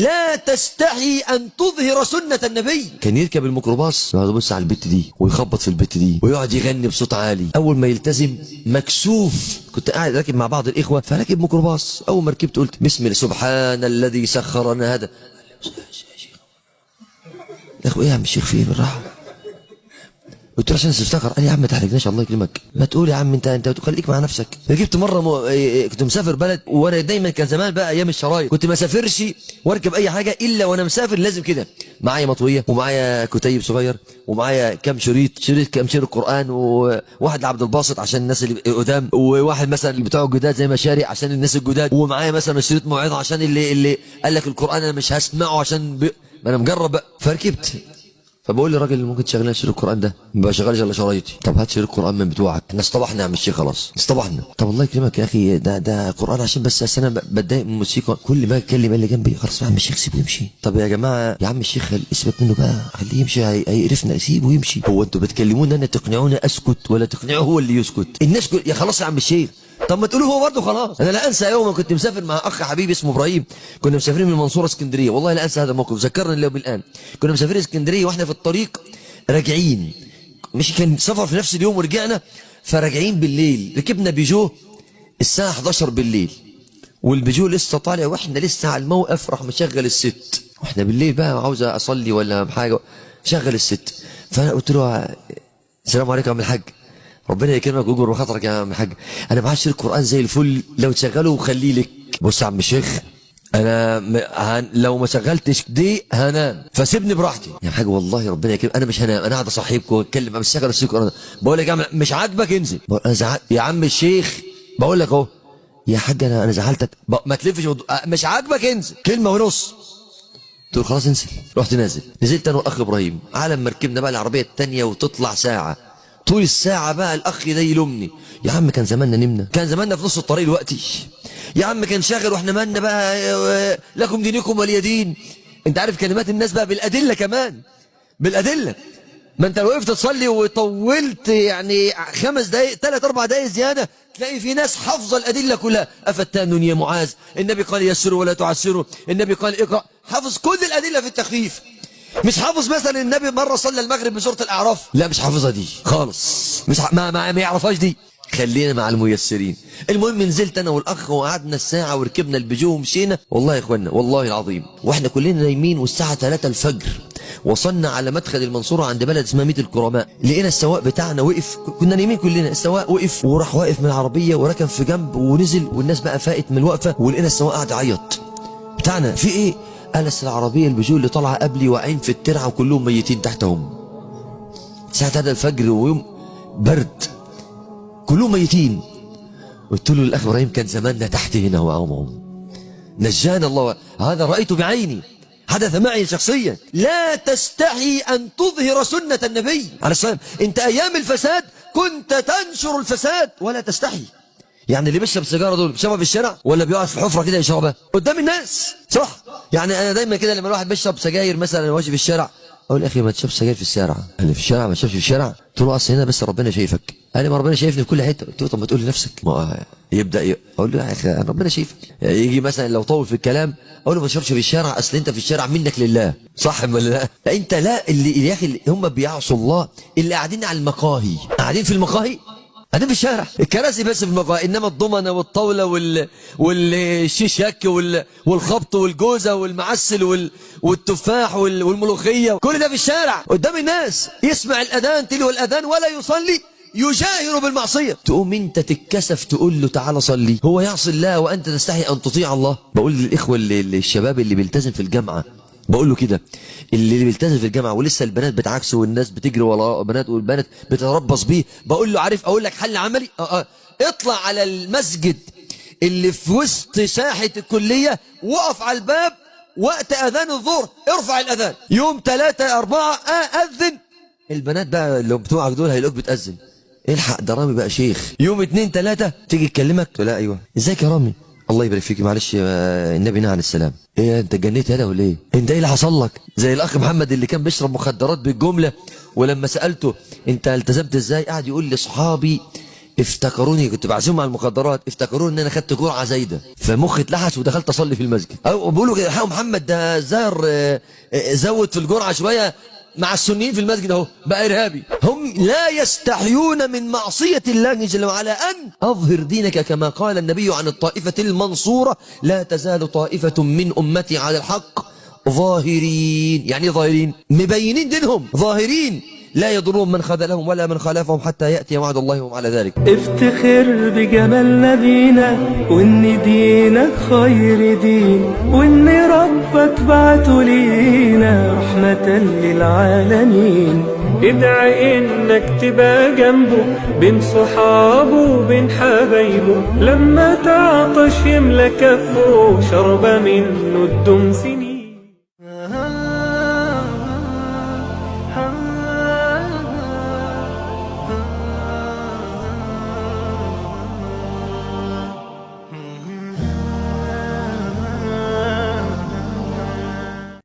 لا تستحي أن تظهر سنة النبي. كان يركب الميكروباص يقعد يبص على البت دي ويخبط في البت دي ويقعد يغني بصوت عالي. أول ما يلتزم مكسوف. كنت قاعد راكب مع بعض الإخوة فراكب ميكروباص، أول ما ركبت قلت بسم الله سبحان الذي سخر لنا هذا. يا أخو إيه يا عم الشيخ فيه بالراحة؟ قلت له عشان تفتكر. قال لي يا عم ما تحرجناش الله يكرمك، ما تقول يا عم انت خليك مع نفسك. ركبت مره كنت مسافر بلد، وانا دايما كان زمان بقى ايام الشرايط كنت ما اسافرش واركب اي حاجه الا وانا مسافر لازم كده معايا مطويه ومعايا كتيب صغير ومعايا كام شريط كام شريط قران، وواحد لعبد الباسط عشان الناس اللي قدام، وواحد مثلا اللي بتوع الجداد زي مشاري عشان الناس الجداد، ومعايا مثلا شريط موعظه عشان اللي قال لك القران انا مش هسمعه عشان ما انا مجرب بقى. فركبت فبقول للراجل اللي ممكن تشغلنا شريط القران ده ما بشغلش الا شرايطي. طب هات شريط القران من بتوعك. احنا اصطبحنا يا عم الشيخ خلاص اصطبحنا. طب الله يكرمك يا اخي ده قران عشان بس انا بتضايق من الموسيقى. كل ما اتكلم اللي جنبي خلاص يا عم الشيخ سيبه يمشي. طب يا جماعه يا عم الشيخ اسيبك منه بقى خليه يمشي هيقرفنا سيبه يمشي. هو انتوا بتكلموني انا تقنعوني اسكت ولا تقنعوه هو اللي يسكت؟ الناس يا خلاص يا عم الشيخ طب ما تقولوا هو برضه خلاص. انا لا انسى يوم كنت مسافر مع اخ حبيبي اسمه ابراهيم، كنا مسافرين من المنصوره اسكندريه، والله لا انسى هذا الموقف ذكرني اليوم الان. كنا مسافرين اسكندريه واحنا في الطريق راجعين، مش كان سفر في نفس اليوم ورجعنا، فراجعين بالليل ركبنا بيجو الساعه 11 بالليل، والبيجو لسه طالع واحنا لسه على الموقف. راح مشغل الست واحنا بالليل بقى عاوز اصلي ولا حاجه، شغل الست. فانا قلت له السلام عليكم يا عم الحاج، ربنا يكرمك ويجبر بخاطرك يا عم الحاج، انا معايا شريط قران زي الفل لو تشغله وخليه لك. بص يا عم الشيخ انا لو ما شغلتش دي هنام فسيبني براحتي. يا حاج والله ربنا يكرمك انا مش هنام، انا قاعد اصحيبكم واتكلم بس شغل الشريط القران. بقول لك يا عم مش عاجبك انزل. انا يا عم الشيخ بقول لك اهو يا حاج انا زعلتك ما تلفش مش عاجبك انزل كلمه ونص. قلت له خلاص انزل. رحت نازل، نزلت انا والاخ ابراهيم. على ما ركبنا بقى العربيه الثانيه وتطلع ساعه، طول الساعة بقى الأخ ده يلومني. يا عم كان زماننا نمنا، كان زماننا في نص الطريق دلوقتي. يا عم كان شاغل واحنا مالنا بقى لكم دينكم ولي دين. أنت عارف كلمات الناس بقى بالأدلة كمان، بالأدلة. ما أنت لو وقفت تصلي وطولت يعني 5 دقايق 3 4 دقايق زيادة تلاقي في ناس حافظة الأدلة كلها. أفتان يا معاذ، النبي قال يسروا ولا تعسروا، النبي قال اقرأ، حافظ كل الأدلة في التخفيف. مش حافظ مثلا النبي مرة صلى المغرب بسورة الأعراف، لا مش حافظها دي خالص، مش ما يعرفهاش دي. خلينا مع الميسرين. المهم نزلت انا والاخ وقعدنا الساعة وركبنا البيجو ومشينا. والله يا اخوانا والله العظيم واحنا كلنا نايمين والساعة 3 الفجر وصلنا على مدخل المنصورة عند بلد اسمها ميت الكرماء. لقينا السواق بتاعنا وقف، كنا نايمين كلنا، السواق وقف وراح واقف من العربية وركب في جنب ونزل، والناس بقى فاقت من الوقفة، ولقينا السواق قاعد يعيط. بتاعنا في ايه؟ قال العربية البيجو اللي طالعة قبلي واقعين في الترعة وكلهم ميتين تحتهم. الساعة 3 الفجر ويوم برد كلهم ميتين. قلت له الأخ إبراهيم كان زماننا تحت هنا وعمهم، نجانا الله، هذا رأيته بعيني، حدث معي شخصيا. لا تستحي أن تظهر سنة النبي عليه الصلاة والسلام. أنت أيام الفساد كنت تنشر الفساد ولا تستحي. يعني اللي بيشرب سيجاره دول بيشربها في الشارع ولا بيقعد في حفره كده يشربها قدام الناس؟ صح. يعني انا دايما كده لما الواحد بيشرب سجاير مثلا ماشي في الشارع اقول يا اخي ما تشربش سجاير في الشارع، اللي في الشارع ما تشربش في الشارع. قلت له اصل هنا بس ربنا شايفك. قال لي ما ربنا شايفني في كل حته. قلت له طب ما تقول لنفسك. ما يبدا اقول له يا اخي ربنا شايفك. يجي مثلا لو طول في الكلام اقول له ما تشربش في الشارع اصل انت في الشارع منك لله، صح ولا لا؟ لا انت لا، اللي يا اخي هم بيعصوا الله اللي قاعدين على المقاهي، قاعدين في المقاهي، قاعدين في الشارع، الكراسي بس في المقاهي، انما الضمنه والطاوله والشيشك والخبط والجوزه والمعسل والتفاح والملوخيه، كل ده في الشارع قدام الناس، يسمع الاذان تلو الاذان ولا يصلي، يجاهر بالمعصيه. تقوم انت تتكسف تقول له تعالى صلي، هو يعصي الله وانت تستحي ان تطيع الله. بقول للاخوه الشباب اللي بيلتزم في الجامعه، بقول له كده، اللي بيلتزم في الجامعه ولسه البنات بتعكسه والناس بتجري وراه بنات والبنات بتتربص بيه، بقول له عارف اقول لك حل عملي؟ اطلع على المسجد اللي في وسط ساحه الكليه، وقف على الباب وقت اذان الظهر، ارفع الاذان. يوم 3 4 اذن، البنات بقى اللي بتوعك دول هيلاقوك بتاذن، الحق ده رامي بقى شيخ. يوم 2 3 تيجي تكلمك لا ايوه ازيك يا رامي، الله يبارك فيك، معلش النبي نهى عليه السلام. ايه انت اتجنيت هذا ولا ايه؟ انت ايه اللي حصل لك؟ زي الاخ محمد اللي كان بيشرب مخدرات بالجمله، ولما سالته انت التزمت ازاي قعد يقول لاصحابي افتكروني كنت بعزمهم على المخدرات، افتكروني ان انا خدت جرعه زايده، فمخي اتلحس ودخلت اصلي في المسجد. او بيقولوا كده الحق محمد ده زار زود في الجرعه شويه مع السنيين في المسجد اهو بقى ارهابي. هم لا يستحيون من معصيه الله جل وعلا ان اظهر دينك، كما قال النبي عن الطائفه المنصوره: لا تزال طائفه من امتي على الحق ظاهرين. يعني ظاهرين مبينين دينهم، ظاهرين لا يضرون من خذلهم ولا من خالفهم حتى يأتي وعد الله وهم على ذلك. افتخر بجمال نبينا، وان دينك خير دين، وان ربك بعته لينا رحمة للعالمين. ادعي انك تبقى جنبه بين صحابه وبين حبايبه، لما تعطش يملى كفه شربة منه الدم سنين.